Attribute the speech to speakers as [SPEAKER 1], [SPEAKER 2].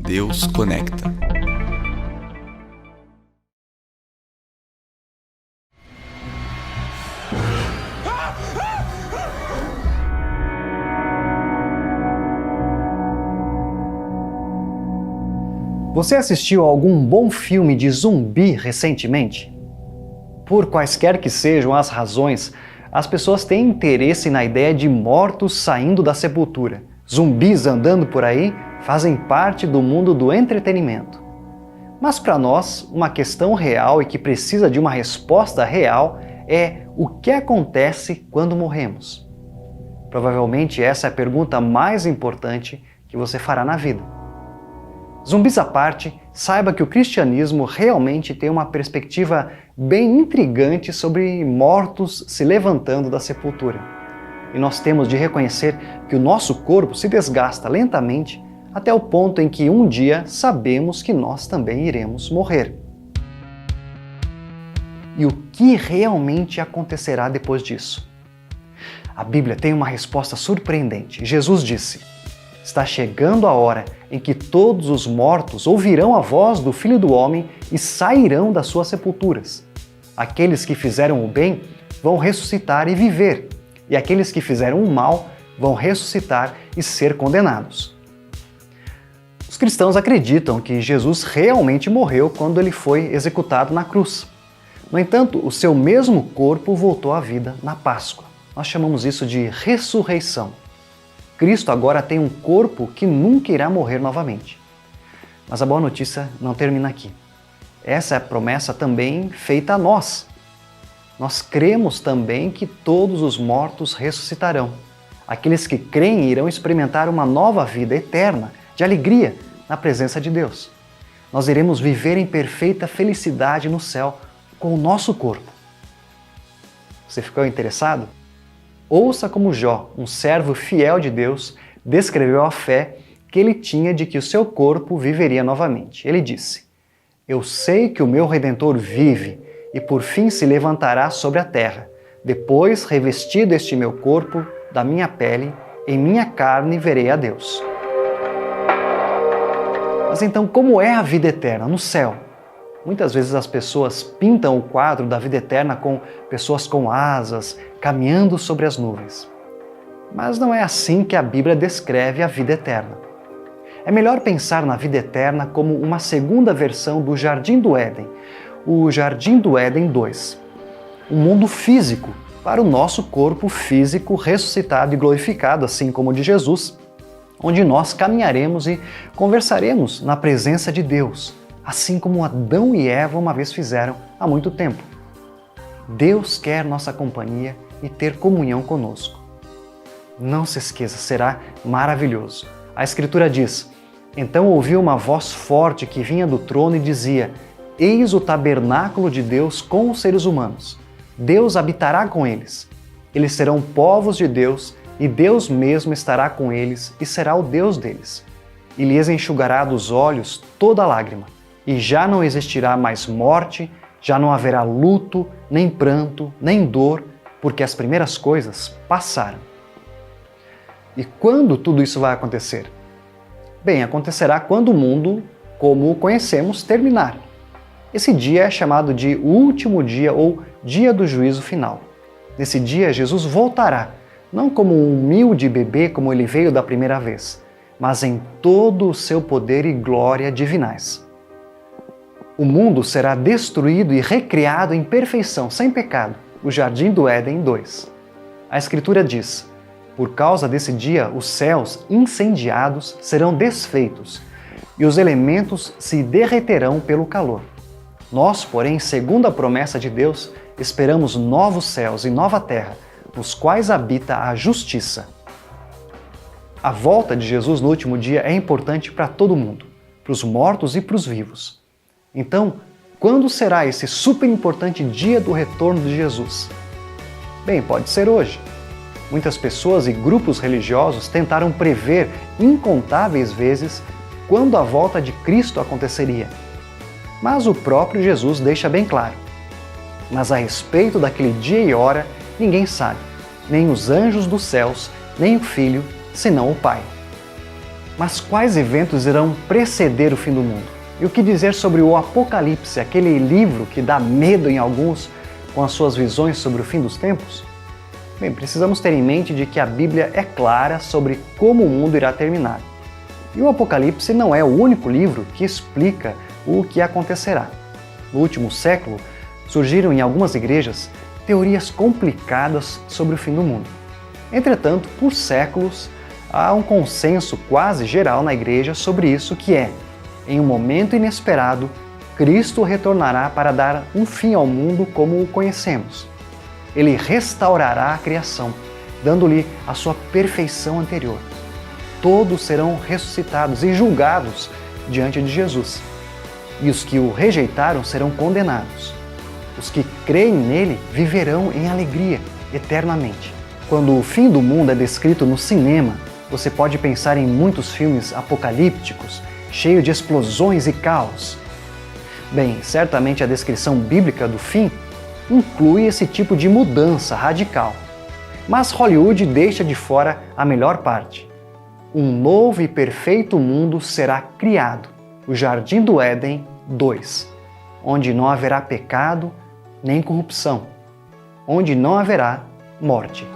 [SPEAKER 1] Deus conecta.
[SPEAKER 2] Você assistiu a algum bom filme de zumbi recentemente? Por quaisquer que sejam as razões, as pessoas têm interesse na ideia de mortos saindo da sepultura. Zumbis andando por aí fazem parte do mundo do entretenimento. Mas para nós, uma questão real e que precisa de uma resposta real é o que acontece quando morremos? Provavelmente essa é a pergunta mais importante que você fará na vida. Zumbis à parte, saiba que o cristianismo realmente tem uma perspectiva bem intrigante sobre mortos se levantando da sepultura. E nós temos de reconhecer que o nosso corpo se desgasta lentamente até o ponto em que um dia sabemos que nós também iremos morrer. E o que realmente acontecerá depois disso? A Bíblia tem uma resposta surpreendente. Jesus disse: "Está chegando a hora em que todos os mortos ouvirão a voz do Filho do Homem e sairão das suas sepulturas. Aqueles que fizeram o bem vão ressuscitar e viver, e aqueles que fizeram o mal vão ressuscitar e ser condenados." Os cristãos acreditam que Jesus realmente morreu quando ele foi executado na cruz. No entanto, o seu mesmo corpo voltou à vida na Páscoa. Nós chamamos isso de ressurreição. Cristo agora tem um corpo que nunca irá morrer novamente. Mas a boa notícia não termina aqui. Essa é a promessa também feita a nós. Nós cremos também que todos os mortos ressuscitarão. Aqueles que creem irão experimentar uma nova vida eterna, de alegria, na presença de Deus. Nós iremos viver em perfeita felicidade no céu com o nosso corpo. Você ficou interessado? Ouça como Jó, um servo fiel de Deus, descreveu a fé que ele tinha de que o seu corpo viveria novamente. Ele disse: "Eu sei que o meu Redentor vive e por fim se levantará sobre a terra. Depois, revestido este meu corpo da minha pele, em minha carne verei a Deus." Mas então, como é a vida eterna no céu? Muitas vezes as pessoas pintam o quadro da vida eterna com pessoas com asas, caminhando sobre as nuvens. Mas não é assim que a Bíblia descreve a vida eterna. É melhor pensar na vida eterna como uma segunda versão do Jardim do Éden, o Jardim do Éden 2. Um mundo físico para o nosso corpo físico ressuscitado e glorificado, assim como o de Jesus, onde nós caminharemos e conversaremos na presença de Deus, assim como Adão e Eva uma vez fizeram há muito tempo. Deus quer nossa companhia e ter comunhão conosco. Não se esqueça, será maravilhoso. A Escritura diz: "Então ouvi uma voz forte que vinha do trono e dizia: Eis o tabernáculo de Deus com os seres humanos. Deus habitará com eles. Eles serão povos de Deus e Deus mesmo estará com eles e será o Deus deles. E lhes enxugará dos olhos toda lágrima. E já não existirá mais morte, já não haverá luto, nem pranto, nem dor, porque as primeiras coisas passaram." E quando tudo isso vai acontecer? Bem, acontecerá quando o mundo, como o conhecemos, terminar. Esse dia é chamado de o último dia ou dia do juízo final. Nesse dia, Jesus voltará, não como um humilde bebê como ele veio da primeira vez, mas em todo o seu poder e glória divinais. O mundo será destruído e recriado em perfeição, sem pecado, o Jardim do Éden 2. A Escritura diz: "Por causa desse dia, os céus incendiados serão desfeitos e os elementos se derreterão pelo calor." Nós, porém, segundo a promessa de Deus, esperamos novos céus e nova terra, nos quais habita a justiça. A volta de Jesus no último dia é importante para todo mundo, para os mortos e para os vivos. Então, quando será esse super importante dia do retorno de Jesus? Bem, pode ser hoje. Muitas pessoas e grupos religiosos tentaram prever incontáveis vezes quando a volta de Cristo aconteceria. Mas o próprio Jesus deixa bem claro: "Mas a respeito daquele dia e hora, ninguém sabe, nem os anjos dos céus, nem o Filho, senão o Pai." Mas quais eventos irão preceder o fim do mundo? E o que dizer sobre o Apocalipse, aquele livro que dá medo em alguns com as suas visões sobre o fim dos tempos? Bem, precisamos ter em mente de que a Bíblia é clara sobre como o mundo irá terminar. E o Apocalipse não é o único livro que explica o que acontecerá. No último século, surgiram em algumas igrejas teorias complicadas sobre o fim do mundo. Entretanto, por séculos, há um consenso quase geral na igreja sobre isso, que é, em um momento inesperado, Cristo retornará para dar um fim ao mundo como o conhecemos. Ele restaurará a criação, dando-lhe a sua perfeição anterior. Todos serão ressuscitados e julgados diante de Jesus. E os que o rejeitaram serão condenados. Os que creem nele viverão em alegria eternamente. Quando o fim do mundo é descrito no cinema, você pode pensar em muitos filmes apocalípticos, cheios de explosões e caos. Bem, certamente a descrição bíblica do fim inclui esse tipo de mudança radical. Mas Hollywood deixa de fora a melhor parte. Um novo e perfeito mundo será criado, o Jardim do Éden 2, onde não haverá pecado nem corrupção, onde não haverá morte.